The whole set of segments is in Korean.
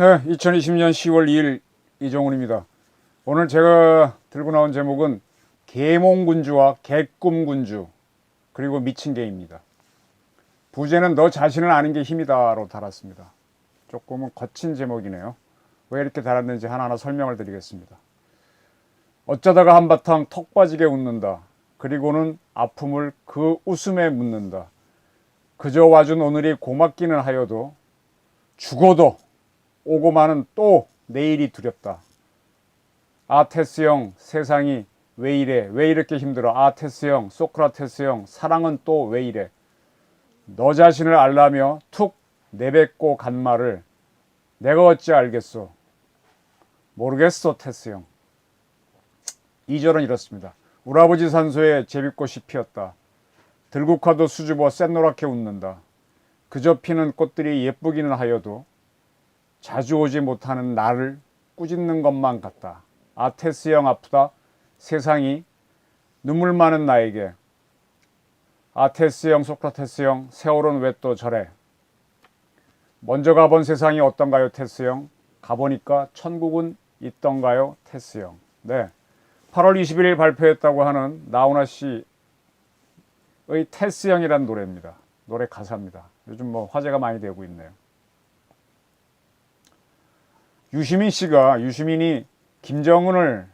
네, 2020년 10월 2일 이정훈입니다. 오늘 제가 들고 나온 제목은 계몽군주와 개꿈군주 그리고 미친개입니다. 부제는 너 자신을 아는 게 힘이다로 달았습니다. 조금은 거친 제목이네요. 왜 이렇게 달았는지 하나하나 설명을 드리겠습니다. 어쩌다가 한바탕 턱 빠지게 웃는다. 그리고는 아픔을 그 웃음에 묻는다. 그저 와준 오늘이 고맙기는 하여도 죽어도 오고 마는 또 내일이 두렵다. 아 테스 형, 세상이 왜 이래? 왜 이렇게 힘들어? 아 테스 형, 소크라테스 형, 사랑은 또 왜 이래? 너 자신을 알라며 툭 내뱉고 간 말을 내가 어찌 알겠소? 모르겠어 테스 형. 2절은 이렇습니다. 우리 아버지 산소에 제비꽃이 피었다. 들국화도 수줍어 샛노랗게 웃는다. 그저 피는 꽃들이 예쁘기는 하여도 자주 오지 못하는 나를 꾸짖는 것만 같다. 아 테스 형 아프다. 세상이 눈물 많은 나에게. 아 테스 형, 소크라테스 형, 세월은 왜 또 저래? 먼저 가본 세상이 어떤가요 테스 형? 가보니까 천국은 있던가요 테스 형? 네, 8월 21일 발표했다고 하는 나훈아 씨의 테스 형이라는 노래입니다. 노래 가사입니다. 요즘 뭐 화제가 많이 되고 있네요. 유시민이 김정은을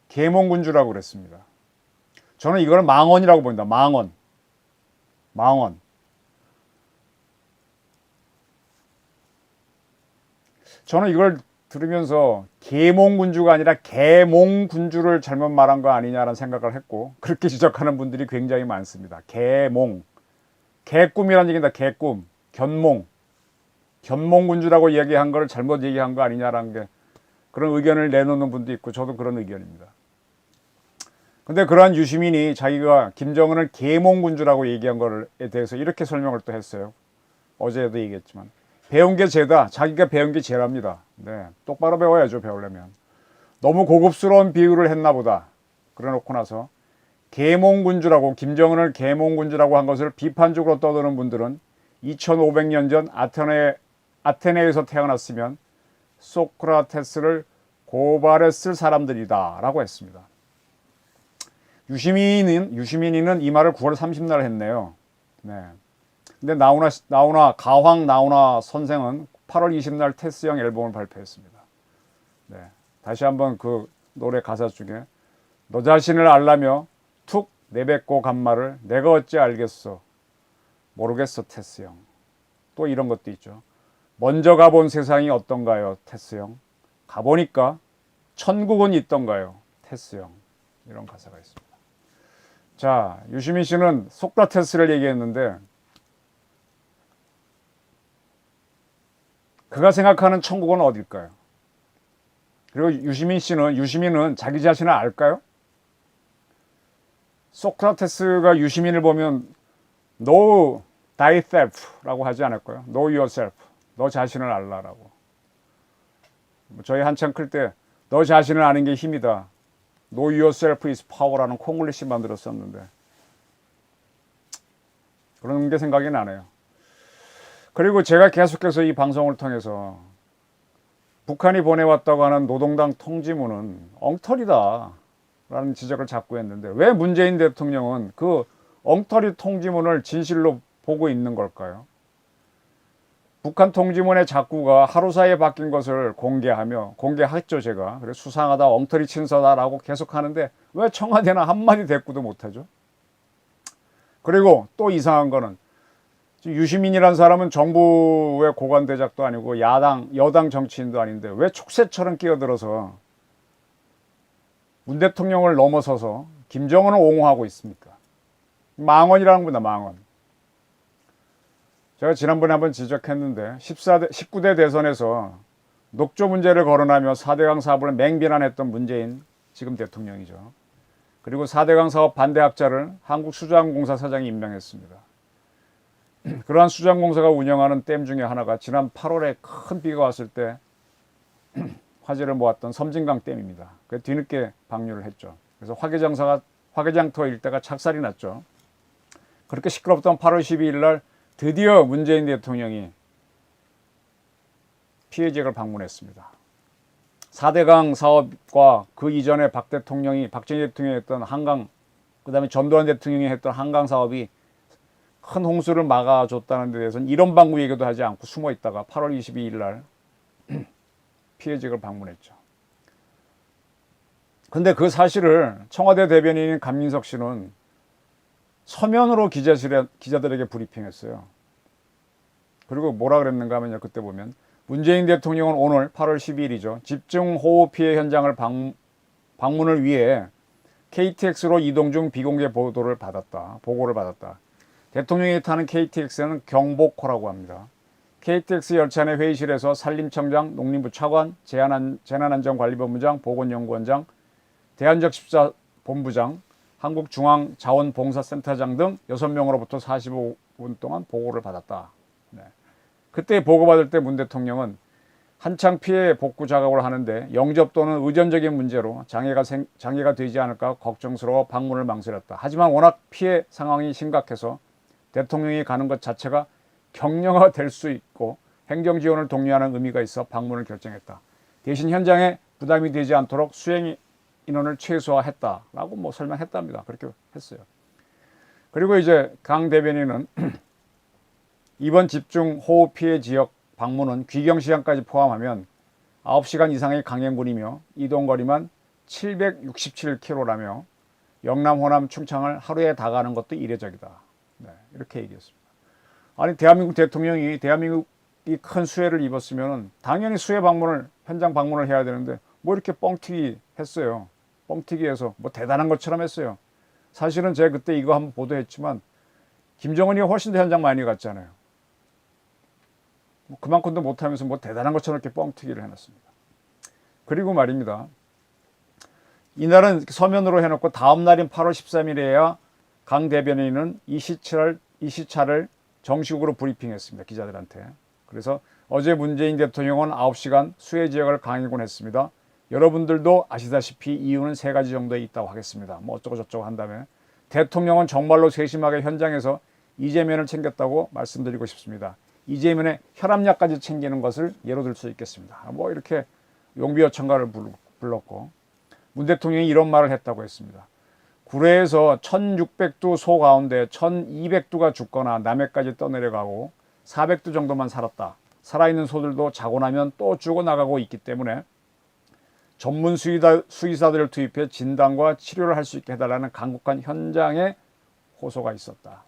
계몽군주라고 그랬습니다. 저는 이걸 망언이라고 봅니다. 망언. 저는 이걸 들으면서 계몽군주가 아니라 계몽군주를 잘못 말한 거 아니냐라는 생각을 했고, 그렇게 지적하는 분들이 굉장히 많습니다. 계몽. 개꿈이라는 얘기입니다. 개꿈. 견몽군주라고 얘기한 걸 잘못 얘기한 거 아니냐라는 게, 그런 의견을 내놓는 분도 있고 저도 그런 의견입니다. 근데 그러한 유시민이 자기가 김정은을 계몽군주라고 얘기한 거에 대해서 이렇게 설명을 또 했어요. 어제도 얘기했지만 배운 게 죄다. 자기가 배운 게 죄랍니다. 네, 똑바로 배워야죠. 배우려면. 너무 고급스러운 비유를 했나 보다. 그래 놓고 나서 계몽군주라고, 김정은을 계몽군주라고 한 것을 비판적으로 떠드는 분들은 2500년 전 아테네에서 태어났으면 소크라테스를 고발했을 사람들이다 라고 했습니다. 유시민이는 이 말을 9월 30날 했네요. 네. 근데 가황 나훈아 선생은 8월 20날 테스형 앨범을 발표했습니다. 네. 다시 한번 그 노래 가사 중에 너 자신을 알라며 툭 내뱉고 간 말을 내가 어찌 알겠어? 모르겠어 테스형. 또 이런 것도 있죠. 먼저 가본 세상이 어떤가요 테스형? 가보니까 천국은 있던가요 테스형? 이런 가사가 있습니다. 자, 유시민 씨는 소크라테스를 얘기했는데 그가 생각하는 천국은 어딜까요? 그리고 유시민은 자기 자신을 알까요? 소크라테스가 유시민을 보면 Know thyself라고 하지 않을까요? Know yourself. 너 자신을 알라라고. 저희 한창 클 때 너 자신을 아는 게 힘이다. Know yourself is power라는 콩글리시 만들었었는데 그런 게 생각이 나네요. 그리고 제가 계속해서 이 방송을 통해서 북한이 보내왔다고 하는 노동당 통지문은 엉터리다 라는 지적을 자꾸 했는데 왜 문재인 대통령은 그 엉터리 통지문을 진실로 보고 있는 걸까요? 북한 통지문의 작구가 하루 사이에 바뀐 것을 공개했죠 제가. 그래서 수상하다, 엉터리 친서다라고 계속 하는데 왜 청와대는 한마디 대꾸도 못하죠? 그리고 또 이상한 거는 유시민이라는 사람은 정부의 고관대작도 아니고 여당 정치인도 아닌데 왜 촉새처럼 끼어들어서 문 대통령을 넘어서서 김정은을 옹호하고 있습니까? 망언이라는 겁니다. 망언. 제가 지난번에 한번 지적했는데 19대 대선에서 녹조 문제를 거론하며 4대강 사업을 맹비난했던 문재인 지금 대통령이죠. 그리고 4대강 사업 반대학자를 한국수자원공사 사장이 임명했습니다. 그러한 수자원공사가 운영하는 댐 중에 하나가 지난 8월에 큰 비가 왔을 때 화제를 모았던 섬진강 댐입니다. 그 뒤늦게 방류를 했죠. 그래서 화개장터 일대가 착살이 났죠. 그렇게 시끄럽던 8월 12일 날 드디어 문재인 대통령이 피해 지역을 방문했습니다. 4대강 사업과 그 이전에 박정희 대통령이 했던 한강, 그 다음에 전두환 대통령이 했던 한강 사업이 큰 홍수를 막아줬다는 데 대해서는 이런 방구 얘기도 하지 않고 숨어 있다가 8월 22일 날 피해 지역을 방문했죠. 근데 그 사실을 청와대 대변인인 강민석 씨는 서면으로 기자들에게 브리핑했어요. 그리고 뭐라 그랬는가 하면요, 그때 보면 문재인 대통령은 오늘 8월 12일이죠. 집중호우 피해 현장을 방문을 위해 KTX로 이동 중 비공개 보고를 받았다. 대통령이 타는 KTX는 경복호라고 합니다. KTX 열차 내 회의실에서 산림청장, 농림부 차관, 재난안전관리본부장, 보건연구원장, 대한적십자본부장, 한국중앙자원봉사센터장 등 6명으로부터 45분 동안 보고를 받았다. 네. 그때 보고받을 때 문 대통령은 한창 피해 복구 작업을 하는데 영접 또는 의전적인 문제로 장애가 되지 않을까 걱정스러워 방문을 망설였다. 하지만 워낙 피해 상황이 심각해서 대통령이 가는 것 자체가 격려가 될 수 있고 행정 지원을 독려하는 의미가 있어 방문을 결정했다. 대신 현장에 부담이 되지 않도록 수행 인원을 최소화했다라고 뭐 설명했답니다. 그렇게 했어요. 그리고 이제 강 대변인은 이번 집중 호우 피해 지역 방문은 귀경 시간까지 포함하면 9시간 이상의 강행군이며 이동거리만 767km라며 영남, 호남, 충청을 하루에 다 가는 것도 이례적이다. 네, 이렇게 얘기했습니다. 아니 대한민국 대통령이 대한민국이 큰 수해를 입었으면 당연히 수해 방문을 현장 방문을 해야 되는데 뭐 이렇게 뻥튀기 했어요. 뻥튀기해서 뭐 대단한 것처럼 했어요. 사실은 제가 그때 이거 한번 보도했지만 김정은이 훨씬 더 현장 많이 갔잖아요. 뭐 그만큼도 못하면서 뭐 대단한 것처럼 이렇게 뻥튀기를 해놨습니다. 그리고 말입니다. 이날은 서면으로 해놓고 다음 날인 8월 13일에야 강 대변인은 이 시차를 정식으로 브리핑했습니다. 기자들한테. 그래서 어제 문재인 대통령은 9시간 수해 지역을 강행군했습니다. 여러분들도 아시다시피 이유는 3가지 정도에 있다고 하겠습니다. 뭐 어쩌고 저쩌고 한 다음에 대통령은 정말로 세심하게 현장에서 이재мен을 챙겼다고 말씀드리고 싶습니다. 이재мен의 혈압약까지 챙기는 것을 예로 들 수 있겠습니다. 뭐 이렇게 용비어천가를 불렀고 문 대통령이 이런 말을 했다고 했습니다. 구례에서 1600두 소 가운데 1200두가 죽거나 남해까지 떠내려가고 400두 정도만 살았다. 살아있는 소들도 자고 나면 또 죽어나가고 있기 때문에 전문 수의사들을 투입해 진단과 치료를 할 수 있게 해달라는 간곡한 현장의 호소가 있었다.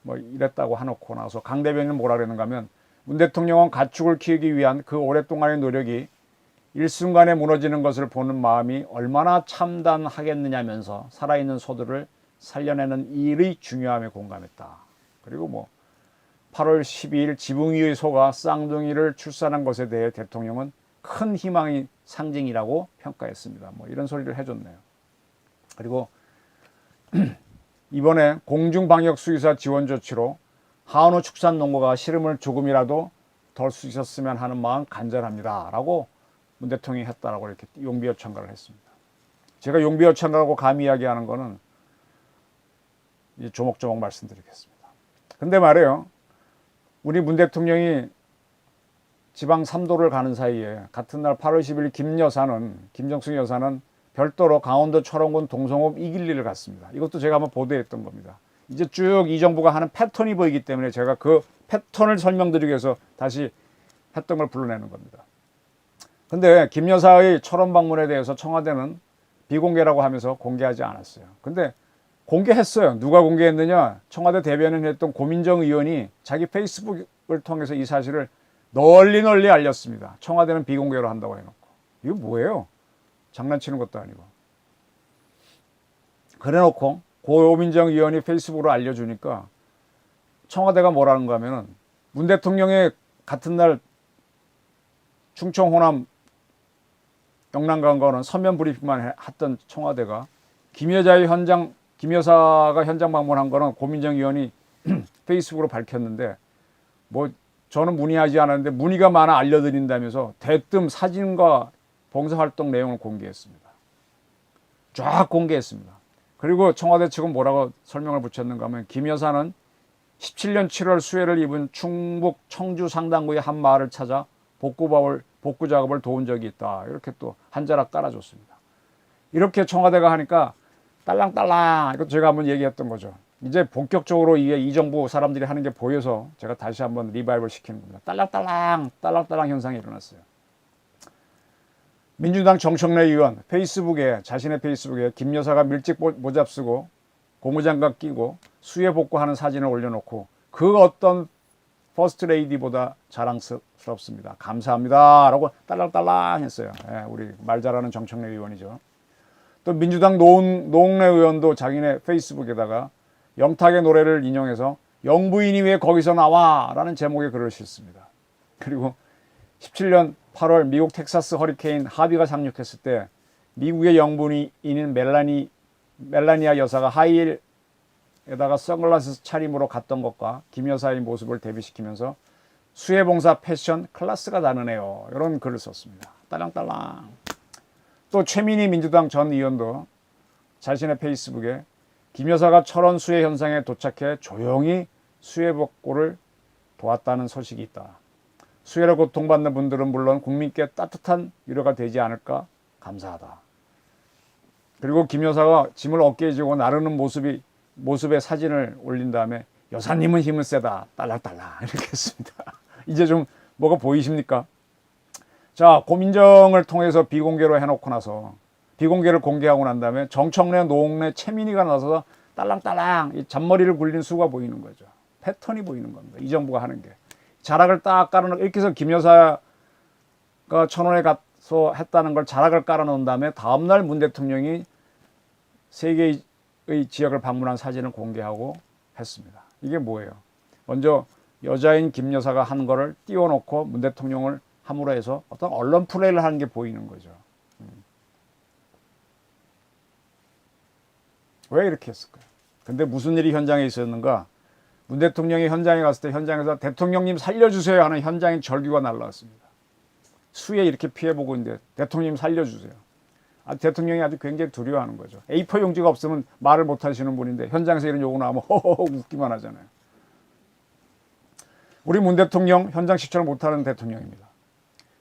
뭐 이랬다고 해놓고 나서 강 대변인은 뭐라 그랬는가 하면 문 대통령은 가축을 키우기 위한 그 오랫동안의 노력이 일순간에 무너지는 것을 보는 마음이 얼마나 참담하겠느냐면서 살아있는 소들을 살려내는 일의 중요함에 공감했다. 그리고 뭐 8월 12일 지붕 위의 소가 쌍둥이를 출산한 것에 대해 대통령은 큰 희망의 상징이라고 평가했습니다. 뭐 이런 소리를 해줬네요. 그리고 이번에 공중방역수의사 지원 조치로 한우 축산농가가 시름을 조금이라도 덜 수 있었으면 하는 마음 간절합니다. 라고 문 대통령이 했다라고 이렇게 용비어천가를 했습니다. 제가 용비어천가라고 감히 이야기하는 거는 이제 조목조목 말씀드리겠습니다. 근데 말이에요. 우리 문 대통령이 지방 3도를 가는 사이에 같은 날 8월 10일 김정숙 여사는 별도로 강원도 철원군 동성읍 이길리를 갔습니다. 이것도 제가 한번 보도했던 겁니다. 이제 쭉 이 정부가 하는 패턴이 보이기 때문에 제가 그 패턴을 설명드리기 위해서 다시 했던 걸 불러내는 겁니다. 근데 김 여사의 철원 방문에 대해서 청와대는 비공개라고 하면서 공개하지 않았어요. 근데 공개했어요. 누가 공개했느냐? 청와대 대변인 했던 고민정 의원이 자기 페이스북을 통해서 이 사실을 널리 알렸습니다. 청와대는 비공개로 한다고 해놓고. 이거 뭐예요? 장난치는 것도 아니고. 그래놓고 고민정 의원이 페이스북으로 알려주니까 청와대가 뭐라는가 하면은 문 대통령의 같은 날 충청 호남 영남 간 거는 서면 브리핑만 했던 청와대가 김 여사가 현장 방문한 거는 고민정 의원이 페이스북으로 밝혔는데 뭐 저는 문의하지 않았는데 문의가 많아 알려드린다면서 대뜸 사진과 봉사활동 내용을 공개했습니다. 쫙 공개했습니다. 그리고 청와대 측은 뭐라고 설명을 붙였는가 하면 김 여사는 17년 7월 수해를 입은 충북 청주 상당구의 한 마을을 찾아 복구 작업을 도운 적이 있다. 이렇게 또 한 자락 깔아줬습니다. 이렇게 청와대가 하니까 딸랑딸랑 이것도 제가 한번 얘기했던 거죠. 이제 본격적으로 이게 이 정부 사람들이 하는 게 보여서 제가 다시 한번 리바이벌 시키는 겁니다. 딸랑딸랑 현상이 일어났어요. 민주당 정청래 의원 자신의 페이스북에 김 여사가 밀직 모자 쓰고 고무장갑 끼고 수해 복구하는 사진을 올려놓고 그 어떤 퍼스트 레이디보다 자랑스럽습니다. 감사합니다 라고 딸랑딸랑 했어요. 예, 우리 말 잘하는 정청래 의원이죠. 또 민주당 노웅래 의원도 자기네 페이스북에다가 영탁의 노래를 인용해서 영부인이 왜 거기서 나와 라는 제목의 글을 싣습니다. 그리고 17년 8월 미국 텍사스 허리케인 하비가 상륙했을 때 미국의 영부인인 멜라니아 여사가 하이힐에다가 선글라스 차림으로 갔던 것과 김 여사의 모습을 대비시키면서 수해봉사 패션 클래스가 다르네요. 이런 글을 썼습니다. 딸랑딸랑. 또 최민희 민주당 전 의원도 자신의 페이스북에 김 여사가 철원 수해 현장에 도착해 조용히 수해 복구를 도왔다는 소식이 있다. 수해로 고통받는 분들은 물론 국민께 따뜻한 위로가 되지 않을까 감사하다. 그리고 김 여사가 짐을 어깨에 지고 나르는 모습의 사진을 올린 다음에 여사님은 힘은 세다. 딸랑딸랑 이렇게 했습니다. 이제 좀 뭐가 보이십니까? 자, 고민정을 통해서 비공개로 해놓고 나서 비공개를 공개하고 난 다음에 정청래, 노웅래, 최민희가 나서서 딸랑딸랑 이 잔머리를 굴린 수가 보이는 거죠. 패턴이 보이는 겁니다. 이 정부가 하는 게. 자락을 딱 깔아놓고 이렇게 해서 김 여사가 천원에 가서 했다는 걸 자락을 깔아놓은 다음에 다음날 문 대통령이 세 개의 지역을 방문한 사진을 공개하고 했습니다. 이게 뭐예요? 먼저 여자인 김 여사가 한 거를 띄워놓고 문 대통령을 함으로 해서 어떤 언론 플레이를 하는 게 보이는 거죠. 왜 이렇게 했을까요? 근데 무슨 일이 현장에 있었는가? 문 대통령이 현장에 갔을 때 현장에서 대통령님 살려주세요 하는 현장인 절규가 날라왔습니다. 수해 이렇게 피해보고 있는데 대통령님 살려주세요. 대통령이 아주 굉장히 두려워하는 거죠. A4 용지가 없으면 말을 못 하시는 분인데 현장에서 이런 요구 나오면 허허허 웃기만 하잖아요. 우리 문 대통령 현장 시찰을 못하는 대통령입니다.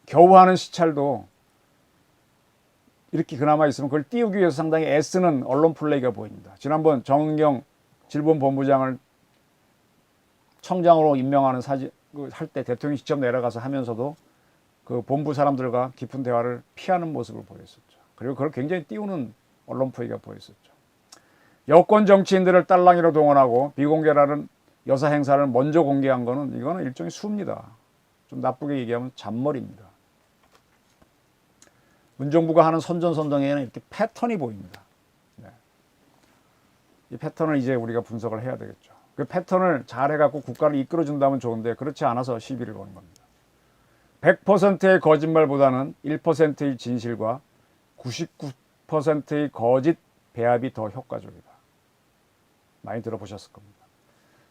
겨우 하는 시찰도 이렇게 그나마 있으면 그걸 띄우기 위해서 상당히 애쓰는 언론 플레이가 보입니다. 지난번 정은경 질본본부장을 청장으로 임명하는 할 때 대통령이 직접 내려가서 하면서도 그 본부 사람들과 깊은 대화를 피하는 모습을 보였었죠. 그리고 그걸 굉장히 띄우는 언론 플레이가 보였었죠. 여권 정치인들을 딸랑이로 동원하고 비공개라는 여사 행사를 먼저 공개한 거는 이거는 일종의 수입니다. 좀 나쁘게 얘기하면 잔머리입니다. 문정부가 하는 선전선동에는 이렇게 패턴이 보입니다. 네. 이 패턴을 이제 우리가 분석을 해야 되겠죠. 그 패턴을 잘 해갖고 국가를 이끌어준다면 좋은데 그렇지 않아서 시비를 거는 겁니다. 100%의 거짓말보다는 1%의 진실과 99%의 거짓 배합이 더 효과적이다. 많이 들어보셨을 겁니다.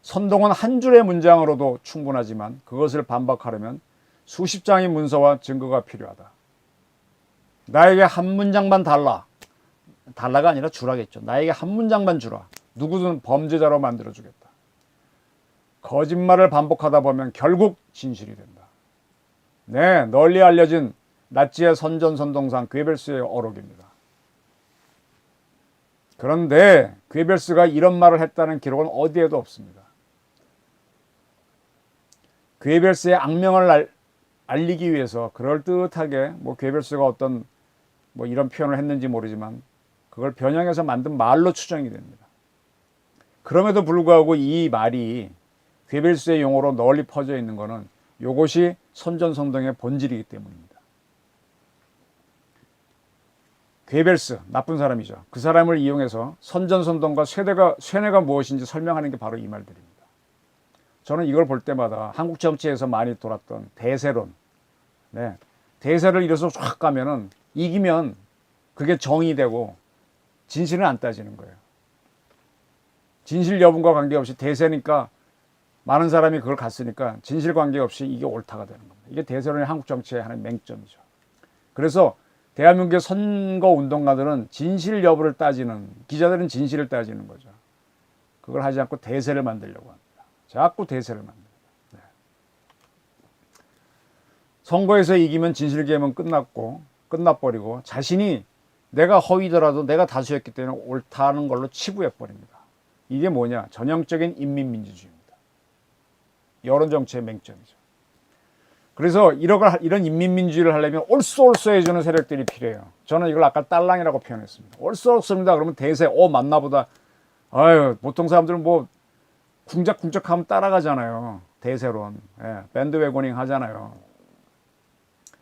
선동은 한 줄의 문장으로도 충분하지만 그것을 반박하려면 수십 장의 문서와 증거가 필요하다. 나에게 한 문장만 달라. 달라가 아니라 주라겠죠. 나에게 한 문장만 주라. 누구든 범죄자로 만들어주겠다. 거짓말을 반복하다 보면 결국 진실이 된다. 네, 널리 알려진 나치의 선전선동상 괴벨스의 어록입니다. 그런데 괴벨스가 이런 말을 했다는 기록은 어디에도 없습니다. 괴벨스의 악명을 알리기 위해서 그럴듯하게 괴벨스가 어떤 이런 표현을 했는지 모르지만 그걸 변형해서 만든 말로 추정이 됩니다. 그럼에도 불구하고 이 말이 괴벨스의 용어로 널리 퍼져 있는 것은 이것이 선전선동의 본질이기 때문입니다. 괴벨스, 나쁜 사람이죠. 그 사람을 이용해서 선전선동과 쇠뇌가 무엇인지 설명하는 게 바로 이 말들입니다. 저는 이걸 볼 때마다 한국 정치에서 많이 돌았던 대세론, 네, 대세를 이뤄서 쫙 가면은 이기면 그게 정이 되고 진실은 안 따지는 거예요. 진실 여부과 관계없이 대세니까 많은 사람이 그걸 갔으니까 진실 관계없이 이게 옳다가 되는 겁니다. 이게 대세론의 한국 정치의 하나의 맹점이죠. 그래서 대한민국의 선거 운동가들은 진실 여부를 따지는, 기자들은 진실을 따지는 거죠. 그걸 하지 않고 대세를 만들려고 합니다. 자꾸 대세를 만듭니다. 네. 선거에서 이기면 진실게임은 끝나버리고 자신이 내가 허위더라도 내가 다수였기 때문에 옳다는 걸로 치부해버립니다. 이게 뭐냐? 전형적인 인민민주주의입니다. 여론정치의 맹점이죠. 그래서 이런 인민민주주의를 하려면 옳소 해주는 세력들이 필요해요. 저는 이걸 아까 딸랑이라고 표현했습니다. 옳소입니다. 그러면 대세 맞나보다. 아유, 보통 사람들은 뭐 쿵짝쿵짝하면 따라가잖아요. 대세론. 예, 밴드웨고닝 하잖아요.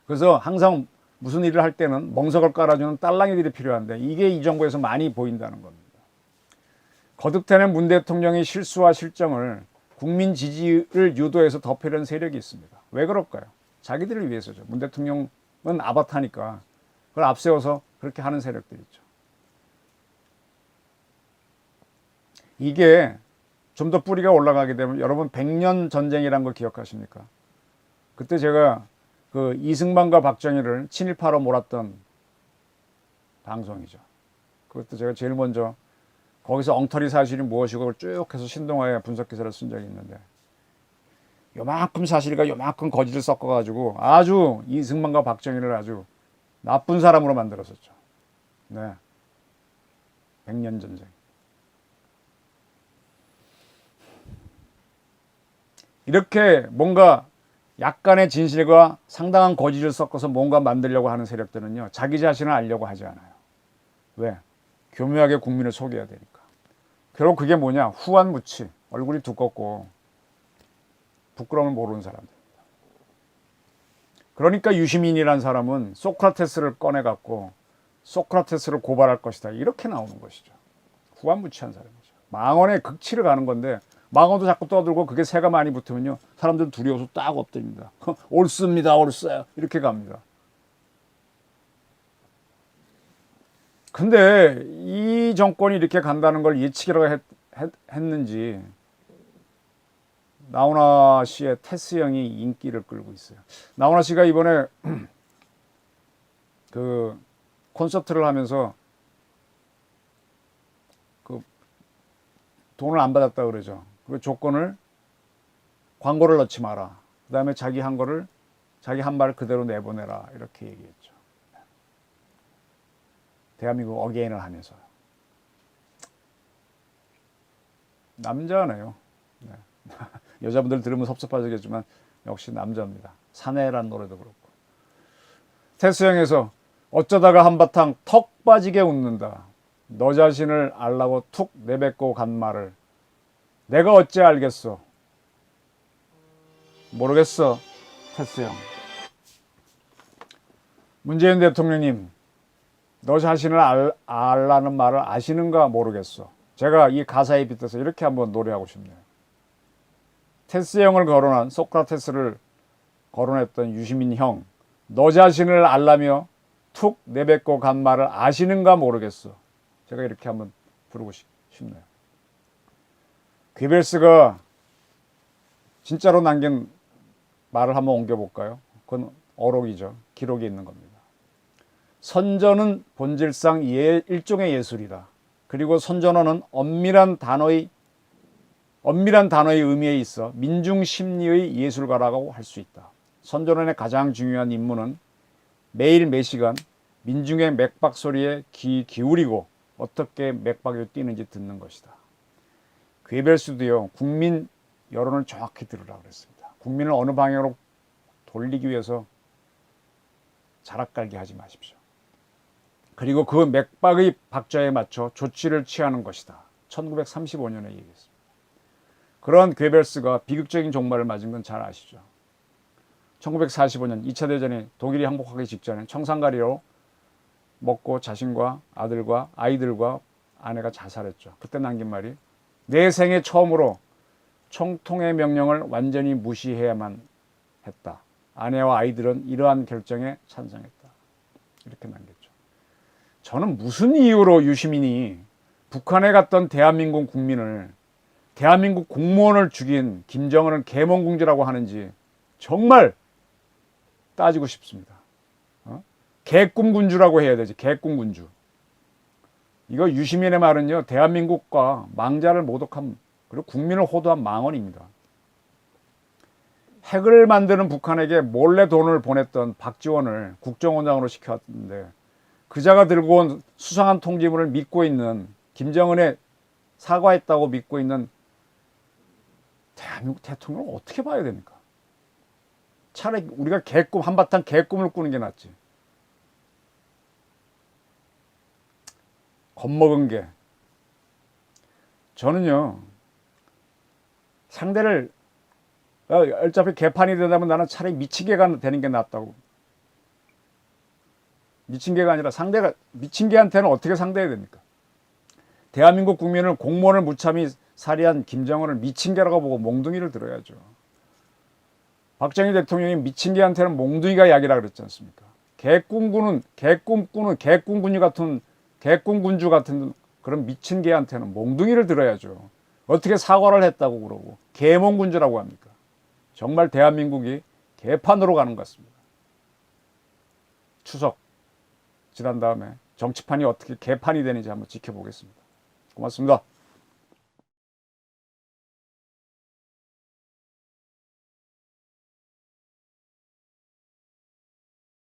그래서 항상 무슨 일을 할 때는 멍석을 깔아주는 딸랑이들이 필요한데 이게 이 정부에서 많이 보인다는 겁니다. 거듭되는 문 대통령의 실수와 실정을 국민 지지를 유도해서 덮으려는 세력이 있습니다. 왜 그럴까요? 자기들을 위해서죠. 문 대통령은 아바타니까 그걸 앞세워서 그렇게 하는 세력들이 있죠. 이게 좀 더 뿌리가 올라가게 되면 여러분 100년 전쟁이란 걸 기억하십니까? 그때 제가 그 이승만과 박정희를 친일파로 몰았던 방송이죠. 그것도 제가 제일 먼저 거기서 엉터리 사실이 무엇이고 쭉 해서 신동아에 분석 기사를 쓴 적이 있는데 요만큼 사실과 요만큼 거짓을 섞어가지고 아주 이승만과 박정희를 아주 나쁜 사람으로 만들었었죠. 네. 100년 전쟁. 이렇게 뭔가 약간의 진실과 상당한 거짓을 섞어서 뭔가 만들려고 하는 세력들은요, 자기 자신을 알려고 하지 않아요. 왜? 교묘하게 국민을 속여야 되니까. 결국 그게 뭐냐? 후한무치, 얼굴이 두껍고 부끄러움을 모르는 사람들입니다. 그러니까 유시민이라는 사람은 소크라테스를 꺼내갖고 소크라테스를 고발할 것이다. 이렇게 나오는 것이죠. 후한무치한 사람이죠. 망언의 극치를 가는 건데 망언도 자꾸 떠들고 그게 새가 많이 붙으면요, 사람들은 두려워서 딱 엎드립니다. 옳습니다, 옳어요. 이렇게 갑니다. 근데 이 정권이 이렇게 간다는 걸 예측이라고 했는지 나훈아 씨의 테스 형이 인기를 끌고 있어요. 나훈아 씨가 이번에 그 콘서트를 하면서 그 돈을 안 받았다 그러죠. 그 조건을 광고를 넣지 마라. 그 다음에 자기 한 말 그대로 내보내라. 이렇게 얘기했죠. 대한민국 어게인을 하면서. 남자네요. 네. 여자분들 들으면 섭섭하시겠지만 역시 남자입니다. 사내란 노래도 그렇고. 테스형에서 어쩌다가 한바탕 턱 빠지게 웃는다. 너 자신을 알라고 툭 내뱉고 간 말을 내가 어찌 알겠어. 모르겠어. 테스형. 문재인 대통령님, 너 자신을 알라는 말을 아시는가 모르겠어. 제가 이 가사에 빗대서 이렇게 한번 노래하고 싶네요. 테스형을 거론한 소크라테스를 거론했던 유시민 형, 너 자신을 알라며 툭 내뱉고 간 말을 아시는가 모르겠어. 제가 이렇게 한번 부르고 싶네요. 괴벨스가 진짜로 남긴 말을 한번 옮겨볼까요? 그건 어록이죠. 기록이 있는 겁니다. 선전은 본질상 일종의 예술이다. 그리고 선전어는 엄밀한 단어의 의미에 있어 민중 심리의 예술가라고 할 수 있다. 선전원의 가장 중요한 임무는 매일 매시간 민중의 맥박 소리에 귀 기울이고 어떻게 맥박이 뛰는지 듣는 것이다. 괴벨스도요, 국민 여론을 정확히 들으라고 그랬습니다. 국민을 어느 방향으로 돌리기 위해서 자락갈기 하지 마십시오. 그리고 그 맥박의 박자에 맞춰 조치를 취하는 것이다. 1935년에 얘기했습니다. 그런 괴벨스가 비극적인 종말을 맞은 건 잘 아시죠. 1945년 2차 대전에 독일이 항복하기 직전에 청산가리로 먹고 자신과 아이들과 아내가 자살했죠. 그때 남긴 말이 내 생애 처음으로 총통의 명령을 완전히 무시해야만 했다. 아내와 아이들은 이러한 결정에 찬성했다. 이렇게 남겼죠. 저는 무슨 이유로 유시민이 북한에 갔던 대한민국 국민을, 대한민국 공무원을 죽인 김정은을 계몽궁지라고 하는지 정말 따지고 싶습니다. 개꿈군주라고 해야 되지. 개꿈군주. 이거 유시민의 말은요, 대한민국과 망자를 모독한, 그리고 국민을 호도한 망언입니다. 핵을 만드는 북한에게 몰래 돈을 보냈던 박지원을 국정원장으로 시켜왔는데 그자가 들고 온 수상한 통지문을 믿고 있는 김정은의 사과했다고 믿고 있는 대한민국 대통령을 어떻게 봐야 됩니까? 차라리 우리가 개꿈 한바탕 개꿈을 꾸는 게 낫지. 겁먹은 게. 저는요 상대를 어차피 개판이 된다면 나는 차라리 미친 개가 되는 게 낫다고. 미친 개가 아니라 상대가 미친 개한테는 어떻게 상대해야 됩니까? 대한민국 국민을 공무원을 무참히 살해한 김정은을 미친 개라고 보고 몽둥이를 들어야죠. 박정희 대통령이 미친 개한테는 몽둥이가 약이라 그랬지 않습니까? 개꿈꾸는 개꿈군주 같은 개꿈군주 같은 그런 미친 개한테는 몽둥이를 들어야죠. 어떻게 사과를 했다고 그러고 개몽군주라고 합니까? 정말 대한민국이 개판으로 가는 것 같습니다. 추석 지난 다음에 정치판이 어떻게 개판이 되는지 한번 지켜보겠습니다. 고맙습니다.